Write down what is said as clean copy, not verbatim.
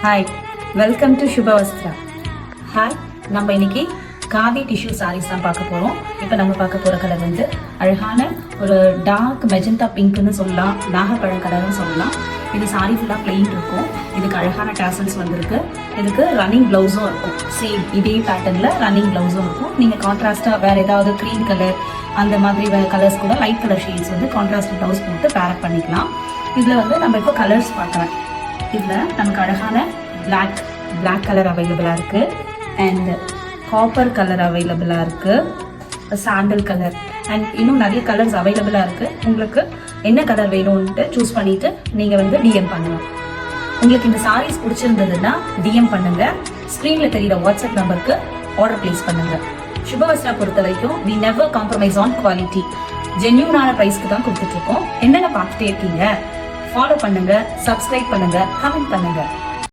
Hi, welcome to Subhavastra. Hi, நம்ம இன்னைக்கு khadi tissue saris தான் பார்க்க போகிறோம். இப்போ நம்ம பார்க்க போகிற கலர் வந்து அழகான ஒரு டார்க் மெஜந்தா பிங்க்னு சொல்லலாம், நாகப்பழம் கலர்னு சொல்லலாம். இது சாரி ஃபுல்லாக பிளெயின் இருக்கும். இதுக்கு அழகான டேசல்ஸ் வந்துருக்கு. இதுக்கு ரன்னிங் ப்ளவுஸும் இருக்கும். சேம் இதே பேட்டர்னில் ரன்னிங் ப்ளவுஸும் இருக்கும். நீங்கள் கான்ட்ராஸ்ட்டாக வேறு ஏதாவது க்ரீன் கலர் அந்த மாதிரி வேறு கலர்ஸ் கூட லைட் கலர் ஷேட்ஸ் வந்து கான்ட்ராஸ்ட் ப்ளவுஸ் போட்டு பேரப் பண்ணிக்கலாம். இதில் வந்து நம்ம இப்போ கலர்ஸ் பார்க்கலாம். இதில் நமக்கு அழகான பிளாக் கலர் அவைலபிளாக இருக்குது, அண்ட் காப்பர் கலர் அவைலபிளாக இருக்குது, சாண்டல் கலர், அண்ட் இன்னும் நிறைய கலர்ஸ் அவைலபிளாக இருக்குது. உங்களுக்கு என்ன கலர் வேணும்ன்ட்டு சூஸ் பண்ணிவிட்டு நீங்கள் வந்து டிஎம் பண்ணலாம். உங்களுக்கு இந்த சாரீஸ் பிடிச்சிருந்ததுன்னா டிஎம் பண்ணுங்கள். ஸ்க்ரீனில் தெரிகிற வாட்ஸ்அப் நம்பருக்கு ஆர்டர் ப்ளேஸ் பண்ணுங்கள். சுபவஸ்திரா பொறுத்த வரைக்கும் we never compromise on quality. ஜென்யூனான ப்ரைஸ்க்கு தான் கொடுத்துட்ருக்கோம். என்னென்ன பார்த்துட்டே இருக்கீங்க, ஃபாலோ பண்ணுங்கள், சப்ஸ்கிரைப் பண்ணுங்கள், கமெண்ட் பண்ணுங்கள்.